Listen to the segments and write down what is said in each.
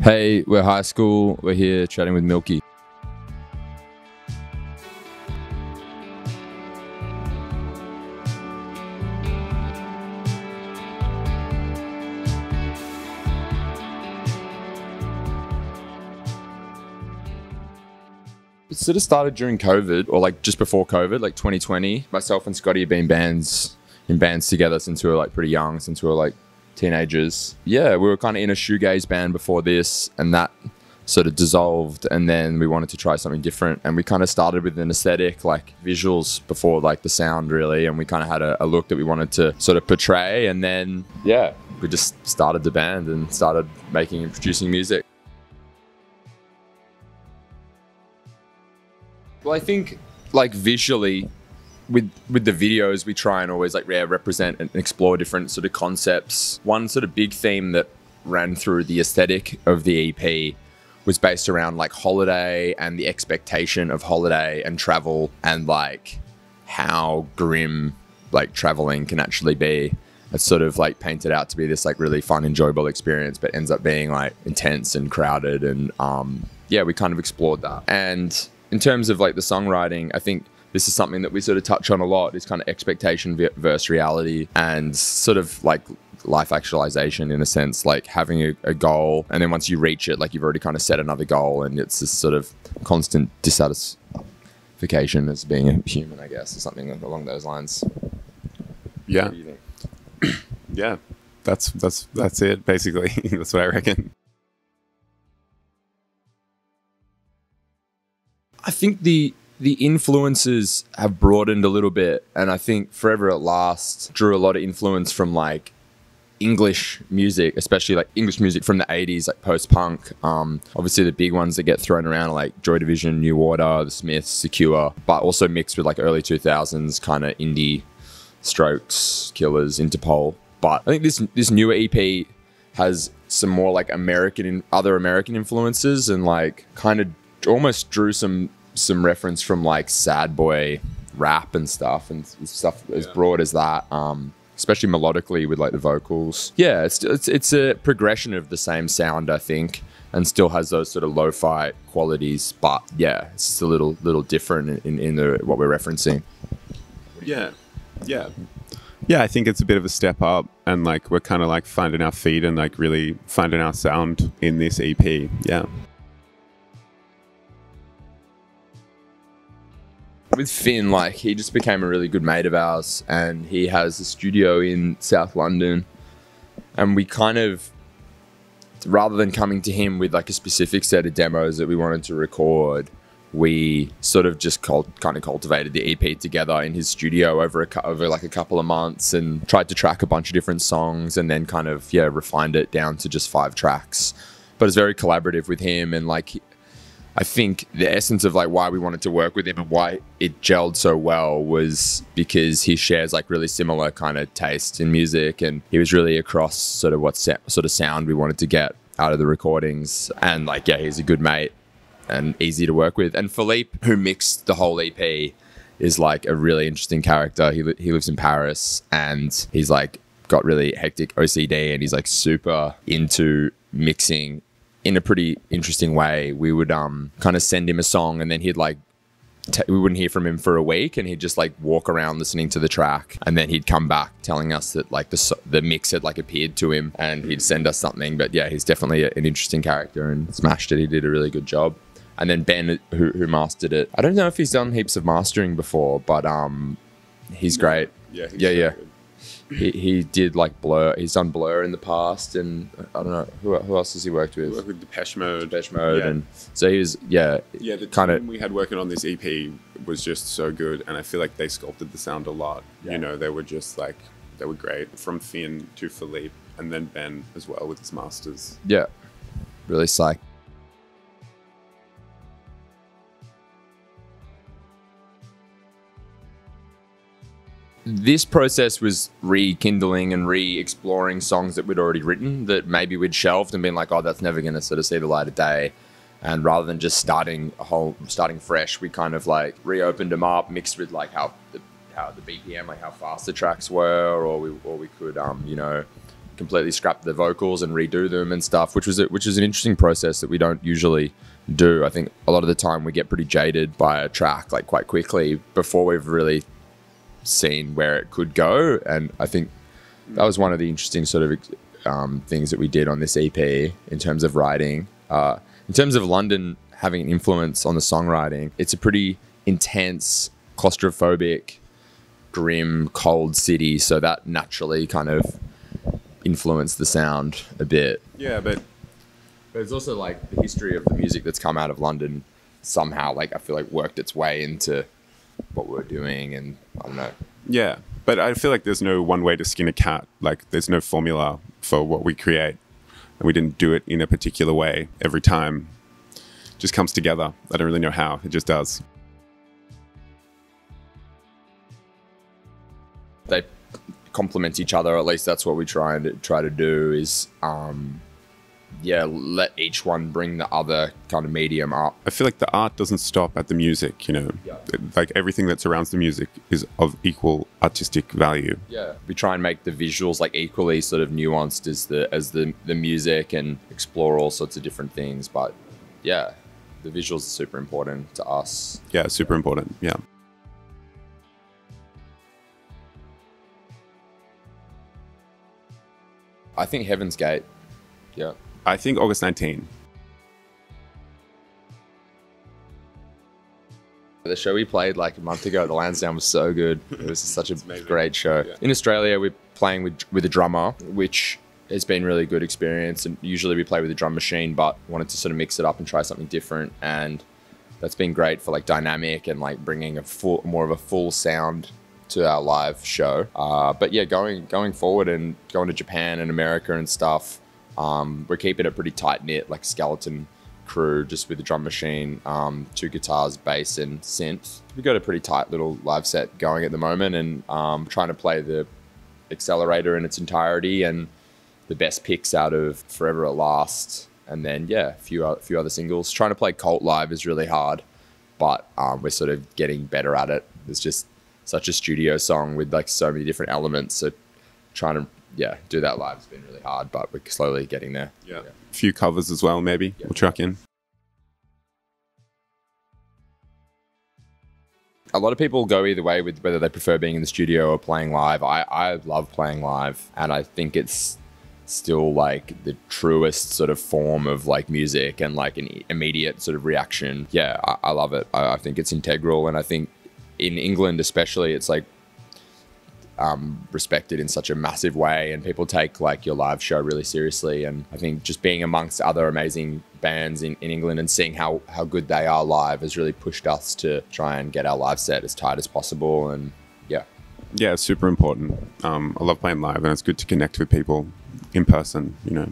Hey, we're high school. We're here chatting with Milky. It sort of started during COVID, or like just before COVID, like 2020. Myself and Scotty have been in bands together since we were like pretty young, since we were like teenagers. Yeah, we were kind of in a shoegaze band before this, and that sort of dissolved, and then we wanted to try something different, and we kind of started with an aesthetic, like visuals before like the sound really, and we kind of had a look that we wanted to sort of portray, and then yeah, we just started the band and started making and producing music. Well, I think like visually with the videos, we try and always like represent and explore different sort of concepts. One sort of big theme that ran through the aesthetic of the EP was based around like holiday and the expectation of holiday and travel, and like how grim like traveling can actually be. It's sort of like painted out to be this like really fun, enjoyable experience, but ends up being like intense and crowded. And yeah, we kind of explored that. And in terms of like the songwriting, I think this is something that we sort of touch on a lot, is kind of expectation versus reality, and sort of like life actualization in a sense, like having a goal, and then once you reach it, like you've already kind of set another goal, and it's this sort of constant dissatisfaction as being a human, I guess, or something along those lines. Yeah. What do you think? Yeah. That's it, basically. That's what I reckon. I think the influences have broadened a little bit, and I think Forever at Last drew a lot of influence from like English music, especially like English music from the 80s, like post-punk. Obviously the big ones that get thrown around are like Joy Division, New Order, The Smiths, Secure, but also mixed with like early 2000s kind of indie, Strokes, Killers, Interpol. But I think this newer EP has some more like other American influences, and like kind of almost drew some reference from like sad boy rap and stuff as broad as that, especially melodically with like the vocals. Yeah, it's a progression of the same sound, I think, and still has those sort of lo-fi qualities, but yeah, it's just a little different in what we're referencing. Yeah, I think it's a bit of a step up, and like we're kind of like finding our feet and like really finding our sound in this EP. Yeah. With Finn, like he just became a really good mate of ours, and he has a studio in South London, and we kind of, rather than coming to him with like a specific set of demos that we wanted to record, we sort of just kind of cultivated the EP together in his studio over like a couple of months, and tried to track a bunch of different songs, and then kind of refined it down to just 5 tracks. But it's very collaborative with him, and like I think the essence of like why we wanted to work with him and why it gelled so well was because he shares like really similar kind of taste in music, and he was really across sort of what sort of sound we wanted to get out of the recordings. And like, yeah, he's a good mate and easy to work with. And Philippe, who mixed the whole EP, is like a really interesting character. He lives in Paris, and he's like got really hectic OCD, and he's like super into mixing in a pretty interesting way. We would kind of send him a song, and then he'd like we wouldn't hear from him for a week, and he'd just like walk around listening to the track, and then he'd come back telling us that like the mix had like appeared to him, and he'd send us something. But yeah, he's definitely an interesting character and smashed it. He did a really good job. And then Ben, who mastered it, I don't know if he's done heaps of mastering before, but he's great. Yeah. He did like Blur. He's done Blur in the past, and I don't know who else has he worked with. He worked with Depeche Mode, yeah. And so he was the team we had working on this EP was just so good, and I feel like they sculpted the sound a lot. Yeah. You know, they were great, from Finn to Philippe, and then Ben as well with his masters. Yeah, really psyched. This process was rekindling and re-exploring songs that we'd already written that maybe we'd shelved and been like, oh, that's never going to sort of see the light of day. And rather than just starting fresh, we kind of like reopened them up, mixed with like how the BPM, like how fast the tracks were, or we could completely scrap the vocals and redo them and stuff, which is an interesting process that we don't usually do. I think a lot of the time we get pretty jaded by a track like quite quickly before we've really seen where it could go. And I think that was one of the interesting sort of things that we did on this EP in terms of writing. In terms of London having an influence on the songwriting, it's a pretty intense, claustrophobic, grim, cold city, so that naturally kind of influenced the sound a bit. Yeah, but it's also like the history of the music that's come out of London somehow, like I feel like worked its way into what we're doing, and I don't know. Yeah, but I feel like there's no one way to skin a cat. Like there's no formula for what we create, and we didn't do it in a particular way every time. It just comes together. I don't really know how. It just does. They complement each other. At least that's what we try to do. Is let each one bring the other kind of medium up. I feel like the art doesn't stop at the music. You know, like everything that surrounds the music is of equal artistic value. Yeah, we try and make the visuals like equally sort of nuanced as the music, and explore all sorts of different things. But yeah, the visuals are super important to us. Yeah, super important. Yeah. I think Heaven's Gate. Yeah. I think August 19. The show we played like a month ago at the Lansdowne was so good. It was such a great show. Yeah. In Australia, we're playing with a drummer, which has been really good experience. And usually we play with a drum machine, but wanted to sort of mix it up and try something different. And that's been great for like dynamic and like bringing more of a full sound to our live show. But yeah, going forward and going to Japan and America and stuff, we're keeping it pretty tight knit, like skeleton crew, just with the drum machine, 2 guitars, bass and synth. We've got a pretty tight little live set going at the moment, and trying to play the Accelerator in its entirety and the best picks out of Forever at Last, and then yeah, a few other singles. Trying to play Cult live is really hard, but we're sort of getting better at it. It's just such a studio song with like so many different elements, so trying to do that live has been really hard, but we're slowly getting there. Yeah. A few covers as well, maybe. We'll chuck in. A lot of people go either way with whether they prefer being in the studio or playing live. I love playing live, and I think it's still like the truest sort of form of like music and like an immediate sort of reaction. Yeah, I love it. I think it's integral, and I think in England especially, it's like respected in such a massive way, and people take like your live show really seriously. And I think just being amongst other amazing bands in England and seeing how good they are live has really pushed us to try and get our live set as tight as possible. And yeah, it's super important. I love playing live, and it's good to connect with people in person, you know.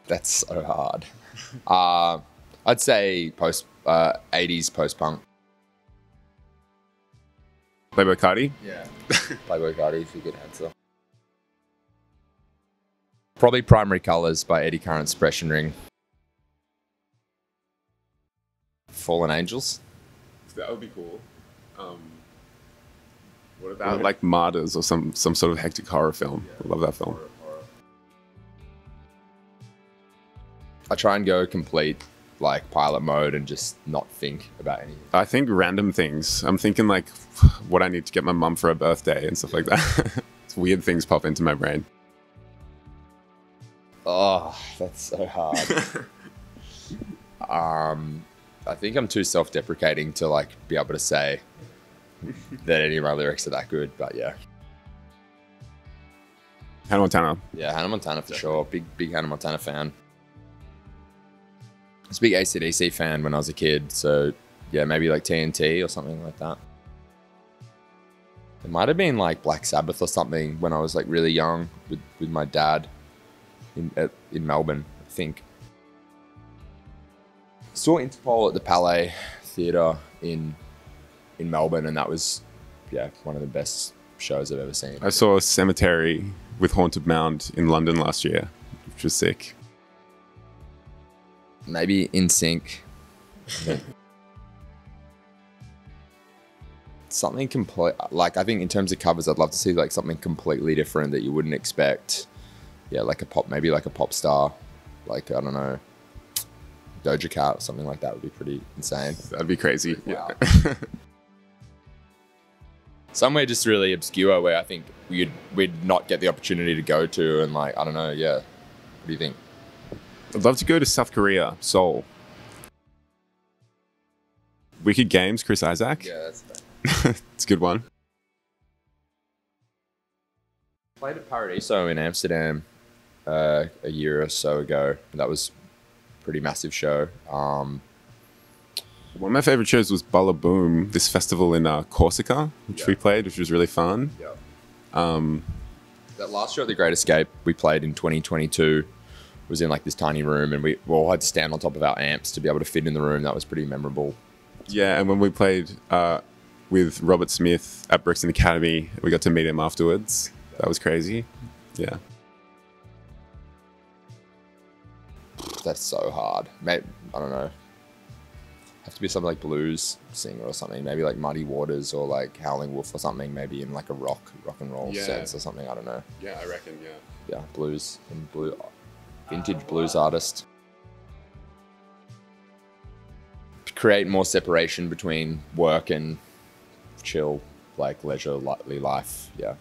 That's so hard. I'd say 80s post-punk. Playboy Cardi? Yeah. Playboy Cardi is a good answer. Probably Primary Colours by Eddie Current's Suppression Ring. Fallen Angels. That would be cool. What about like Martyrs or some sort of hectic horror film? I love that film. I try and go complete like pilot mode and just not think about anything. I think random things. I'm thinking like what I need to get my mum for her birthday and stuff like that. It's weird things pop into my brain. Oh, that's so hard. I think I'm too self-deprecating to like be able to say that any of my lyrics are that good, but yeah. Hannah Montana. Yeah, Hannah Montana for sure. Big Hannah Montana fan. I was a big AC/DC fan when I was a kid, so yeah, maybe like TNT or something like that. It might have been like Black Sabbath or something when I was like really young with my dad in Melbourne, I think. Saw Interpol at the Palais Theatre in Melbourne, and that was, yeah, one of the best shows I've ever seen. I saw Cemetery with Haunted Mound in London last year, which was sick. Maybe In Sync. Something complete, like I think in terms of covers, I'd love to see like something completely different that you wouldn't expect. Yeah, like maybe like a pop star, like I don't know, Doja Cat or something like that would be pretty insane. That'd be crazy. Wow. Somewhere just really obscure where I think we'd not get the opportunity to go to, and like I don't know, yeah. What do you think? I'd love to go to South Korea, Seoul. Wicked Games, Chris Isaac. Yeah, that's fair. It's a good one. Played at Paradiso in Amsterdam a year or so ago. That was a pretty massive show. One of my favorite shows was Balla Boom, this festival in Corsica, which we played, which was really fun. Yeah. That last show at the Great Escape we played in 2022 was in like this tiny room, and we all had to stand on top of our amps to be able to fit in the room. That was pretty memorable. Yeah, and when we played with Robert Smith at Brixton Academy, we got to meet him afterwards. That was crazy. Yeah. That's so hard. Maybe, I don't know. Have to be something like blues singer or something. Maybe like Muddy Waters or like Howling Wolf or something. Maybe in like a rock and roll sense or something. I don't know. Yeah, I reckon. Yeah. Yeah, blues and vintage blues artist. Create more separation between work and chill, like leisurely life. Yeah.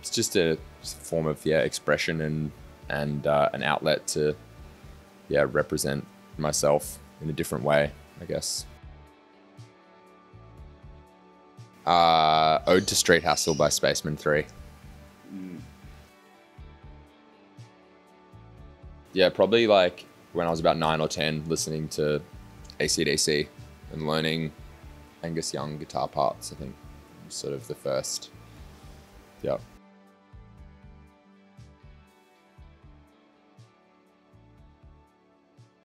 It's just a form of expression and an outlet to represent myself in a different way, I guess. Ode to Street Hassle by Spaceman 3. Yeah, probably like when I was about 9 or 10, listening to AC/DC and learning Angus Young guitar parts. I think was sort of the first. Yeah.